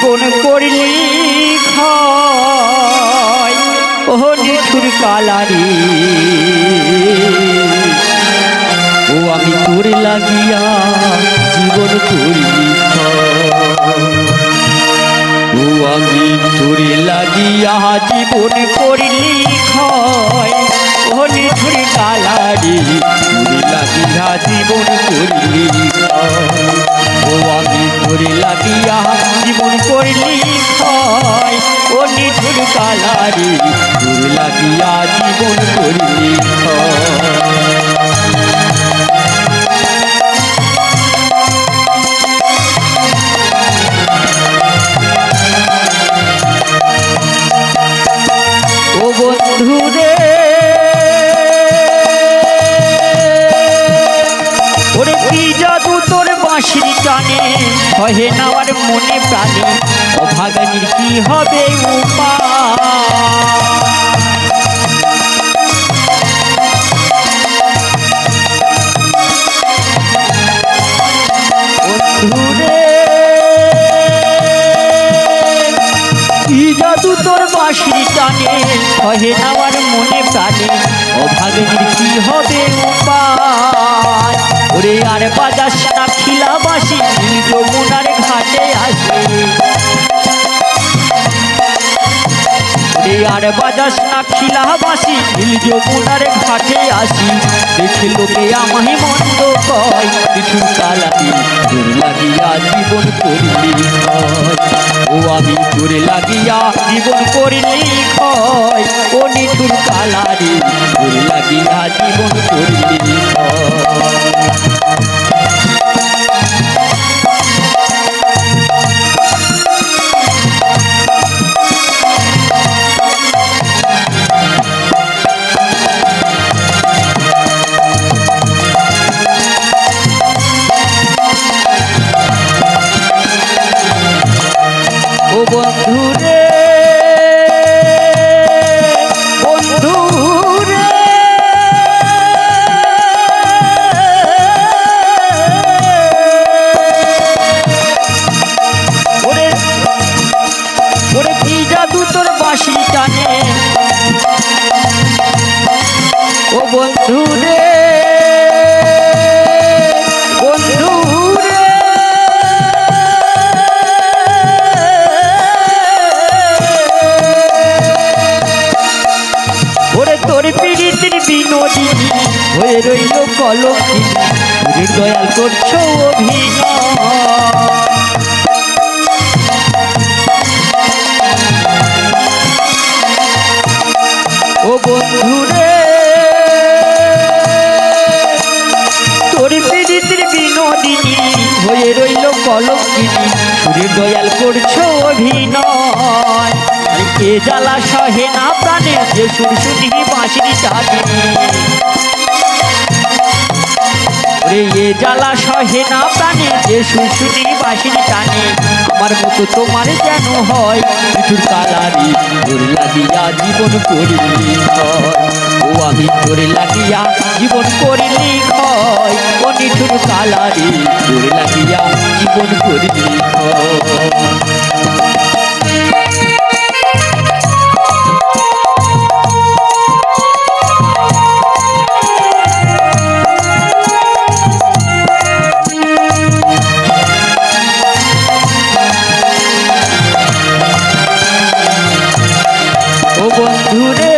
জীবন করলি ক্ষয় ও নিঠুর কালারি ও আমি তোর লাগিয়া জীবন করলি ও আমি তোর লাগিয়া জীবন করলি ক্ষয় ও নিঠুর কালারি তোর লাগিয়া জীবন করলি ও আমি তোর লাগিয়া জীবন করলি ক্ষয় ও নিঠুর কালারি তোর লাগিয়া জীবন করলি ও বন্ধুরে ওরে কি জাদু তোর বাঁশির টানে সহে নেওয়ার মনে প্রাণে অভাগানির কি হবে বন্ধুরে কি জাদু তোর বাঁশির টানে সহে নেওয়ার মনে প্রাণে অভাগানির কি হবে উপায় ওরে আর বাজাস না খিলা বাসি যমুনার ঘাটে আসে ওরে আর বাজাস না খিলা বাসি যমুনার ঘাটে আসি দেখে লোকে আমায় মন্দ কয় নিঠুর কালারি তোর লাগিয়া জীবন করলি ও আমি তোর লাগিয়া জীবন করলি ক্ষয় ও নিঠুর কালারি তোর লাগিয়া জীবন করলি ও বন্ধুরে বন্ধুরে ওরে ওরে কি জাদু তোর বাঁশি টানে ও বন্ধুরে বন্ধুরে ওরে তোর পীড়িতের বিনোদিনী হয়ে রইল কলঙ্কিনী তোর দয়াল করছো অভিনয় ও বন্ধুরে তোর পীড়িতের বিনোদিনী হয়ে রইল কলঙ্কিনী তোর দয়াল করছো অভিনয় কে জ্বালা সহে না প্রাণে যে সুর শুনি বাঁশির টানে রে এ জ্বালা সহে না প্রাণে যে সুর শুনি বাঁশির টানে আমার মতো তোমার যেন হয় নিঠুর কালারি তোর লাগিয়া জীবন করলি ও আমি তোর লাগিয়া জীবন করলি ক্ষয় ও নিঠুর কালারি তোর লাগিয়া জীবন করলি ও বন্ধুরে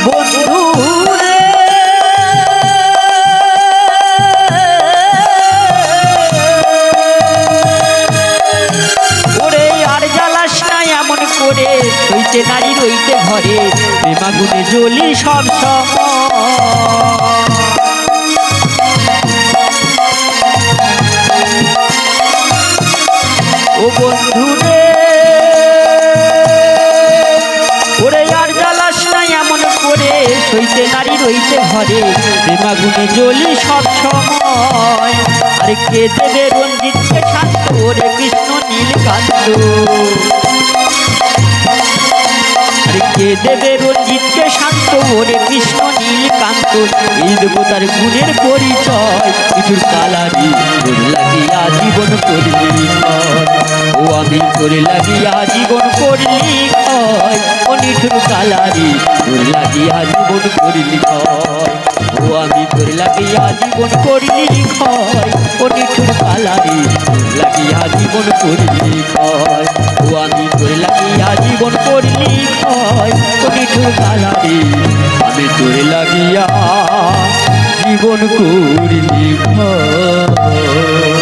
বন্ধুরে ওরে আর জ্বালাস না এমন করে হইতে নারী রইতে ঘরে প্রেমাগুনে জ্বলি সব ও বন্ধুরে ওরে আর জ্বালাস না এমন করে সইতে নারী রইতে ঘরে প্রেমাগুনে জ্বলি সব সময় আরে কে দেবে রঞ্জিতকে শান্ত ওরে কৃষ্ণ নীলকান্ত আর কে দেবে রঞ্জিতকে শান্ত ওরে কৃষ্ণ নীলকান্ত এই দেবো তার গুণের পরিচয় কিছুর কালারি তোর লাগিয়া জীবন করলি ক্ষয় ও আমি তোর লাগিয়া জীবন করলি ক্ষয় ও নিঠুর কালারি তোর লাগিয়া জীবন করলি ক্ষয় ও আমি তোর লাগিয়া জীবন করলি ক্ষয় ও নিঠুর কালারি তোর লাগিয়া জীবন করলি ক্ষয় ও আমি তোর লাগিয়া জীবন করলি ক্ষয় ও নিঠুর কালারি আমি তোর লাগিয়া জীবন করলি ক্ষয়।